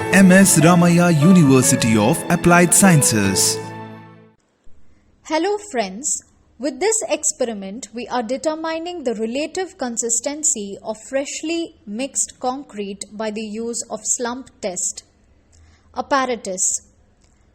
MS Ramaya University of Applied Sciences. Hello friends, with this experiment we are determining the relative consistency of freshly mixed concrete by the use of slump test. Apparatus: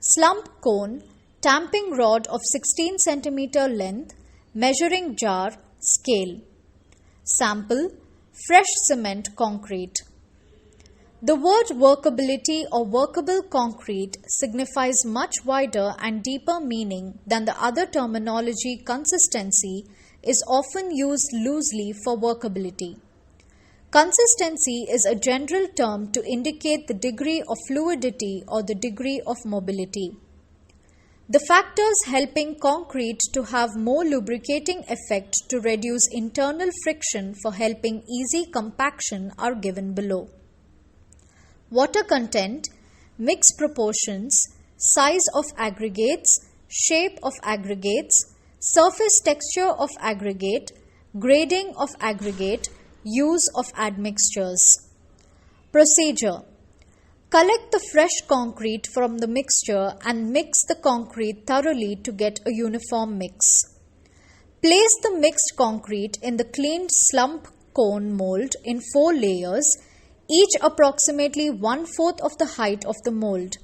slump cone, tamping rod of 16 cm length, measuring jar, scale. Sample: fresh cement concrete. The word workability or workable concrete signifies much wider and deeper meaning than the other terminology. Consistency is often used loosely for workability. Consistency is a general term to indicate the degree of fluidity or the degree of mobility. The factors helping concrete to have more lubricating effect to reduce internal friction for helping easy compaction are given below. Water content, mix proportions, size of aggregates, shape of aggregates, surface texture of aggregate, grading of aggregate, use of admixtures. Procedure: collect the fresh concrete from the mixture and mix the concrete thoroughly to get a uniform mix. Place the mixed concrete in the cleaned slump cone mold in 4 layers, each approximately 1/4 of the height of the mold.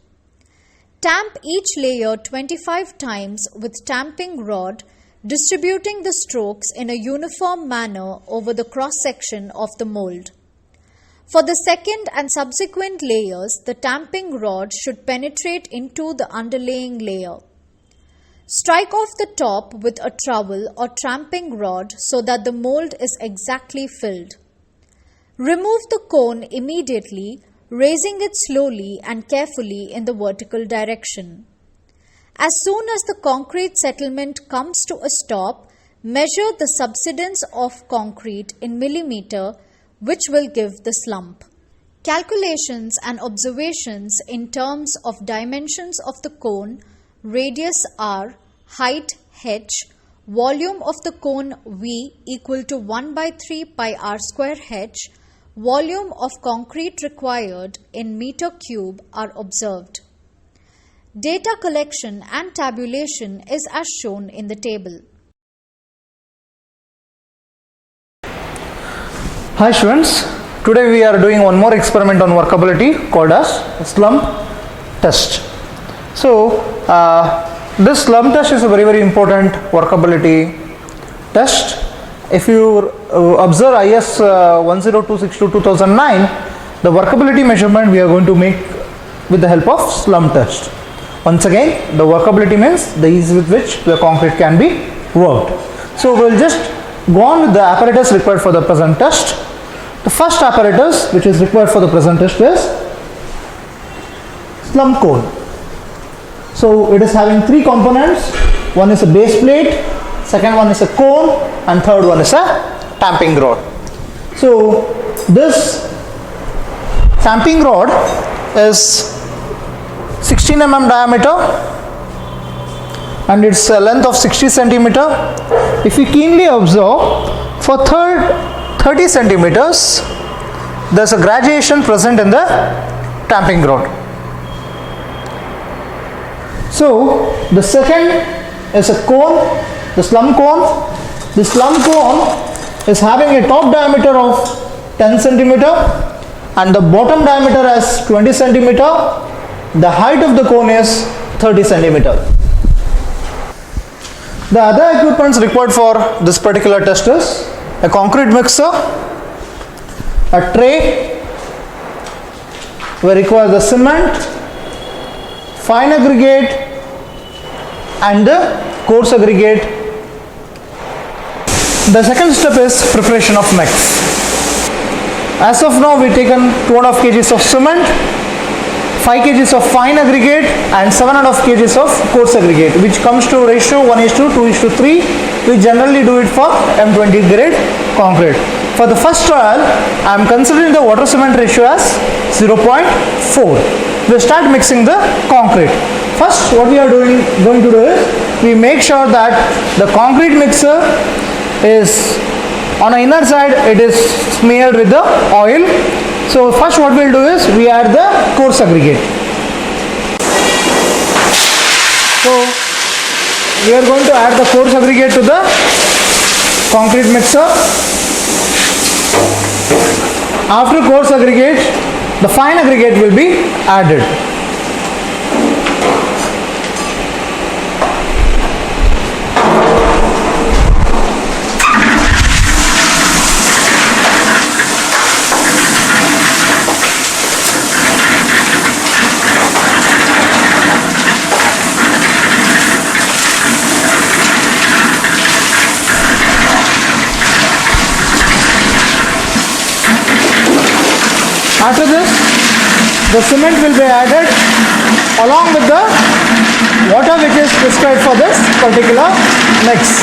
Tamp each layer 25 times with tamping rod, distributing the strokes in a uniform manner over the cross-section of the mold. For the second and subsequent layers, the tamping rod should penetrate into the underlaying layer. Strike off the top with a trowel or tramping rod so that the mold is exactly filled. Remove the cone immediately, raising it slowly and carefully in the vertical direction. As soon as the concrete settlement comes to a stop, measure the subsidence of concrete in millimeter, which will give the slump. Calculations and observations in terms of dimensions of the cone, radius r, height h, volume of the cone V equal to 1/3 pi r square h, volume of concrete required in meter cube are observed. Data collection and tabulation is as shown in the table. Hi students, today we are doing one more experiment on workability called as slump test. So this slump test is a very important workability test. If you observe IS 10262/2009, the workability measurement we are going to make with the help of slump test. Once again, the workability means the ease with which the concrete can be worked. So we will just go on with the apparatus required for the present test. The first apparatus which is required for the present test is slump cone. So it is having 3 components. One is a base plate, second one is a cone, and third one is a tamping rod. So this tamping rod is 16 mm diameter and its length of 60 cm. If we keenly observe, for 30 centimeters there is a graduation present in the tamping rod. So the second is a cone, the slump cone. The slump cone is having a top diameter of 10 cm and the bottom diameter as 20 cm. The height of the cone is 30 cm. The other equipments required for this particular test is a concrete mixer, a tray, we require the cement, fine aggregate and the coarse aggregate. The second step is preparation of mix. As of now, we taken 2.5 kg of cement, 5 kg of fine aggregate and 7.5 kg of coarse aggregate, which comes to ratio 1:2:3. We generally do it for M20 grade concrete. For the first trial, I am considering the water cement ratio as 0.4. We start mixing the concrete. First, what we are going to do is we make sure that the concrete mixer is on the inner side, it is smeared with the oil. So first what we'll do is we add the coarse aggregate. So we are going to add the coarse aggregate to the concrete mixer. After coarse aggregate, the fine aggregate will be added. After this, the cement will be added along with the water which is prescribed for this particular mix.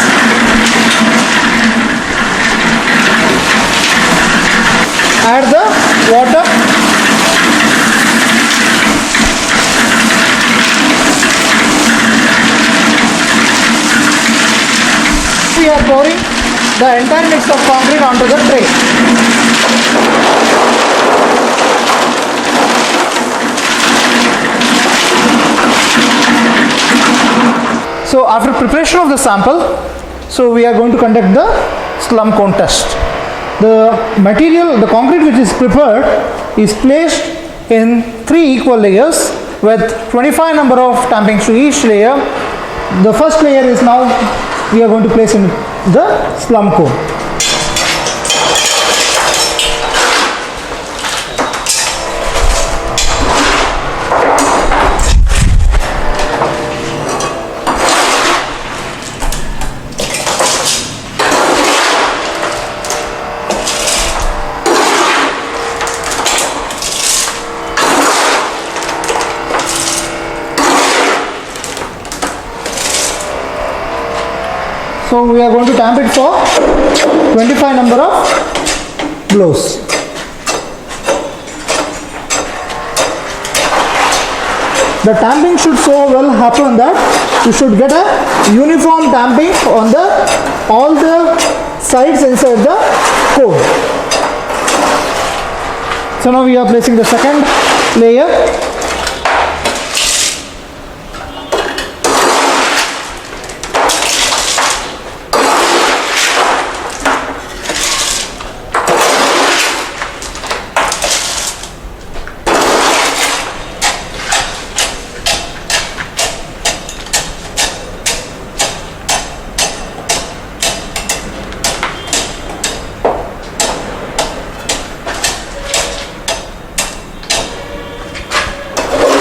Add the water. We are pouring the entire mix of concrete onto the tray. So after preparation of the sample, so we are going to conduct the slump cone test. The material, the concrete which is prepared is placed in 3 equal layers with 25 number of tampings to each layer. The first layer is now we are going to place in the slump cone. So we are going to tamp it for 25 number of blows. The tamping should so well happen that you should get a uniform tamping on all the sides inside the cone. So now we are placing the second layer.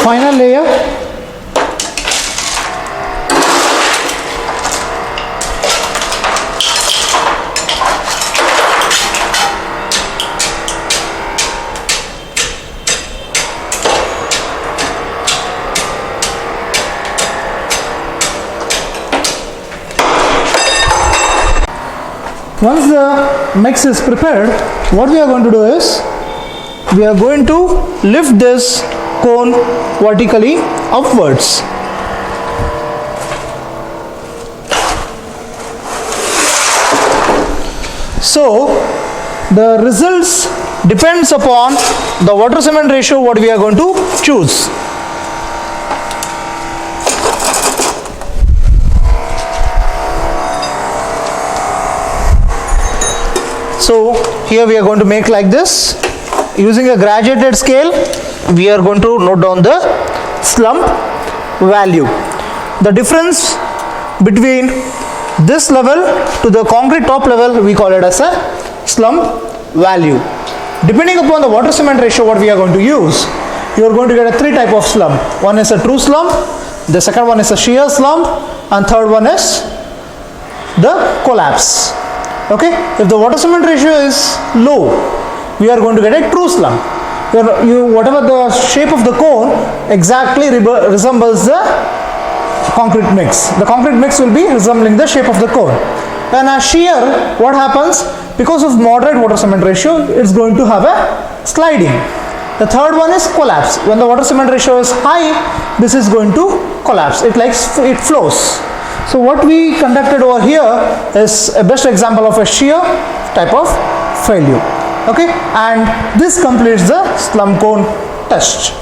Final layer. Once the mix is prepared, what we are going to do is we are going to lift this cone vertically upwards. So the results depends upon the water cement ratio what we are going to choose. So here we are going to make like this. Using a graduated scale, we are going to note down the slump value. The difference between this level to the concrete top level, we call it as a slump value. Depending upon the water cement ratio what we are going to use, you are going to get a 3 type of slump. One is a true slump, the second one is a shear slump, and third one is the collapse. Okay, if the water cement ratio is low, we are going to get a true slump. Whatever the shape of the cone exactly resembles the concrete mix. The concrete mix will be resembling the shape of the cone. And as shear, what happens? Because of moderate water cement ratio, it's going to have a sliding. The third one is collapse. When the water cement ratio is high, this is going to collapse. It flows. So what we conducted over here is a best example of a shear type of failure. Okay, and this completes the slump cone test.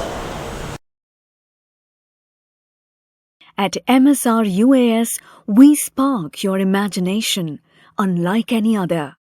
At MSR UAS, we spark your imagination unlike any other.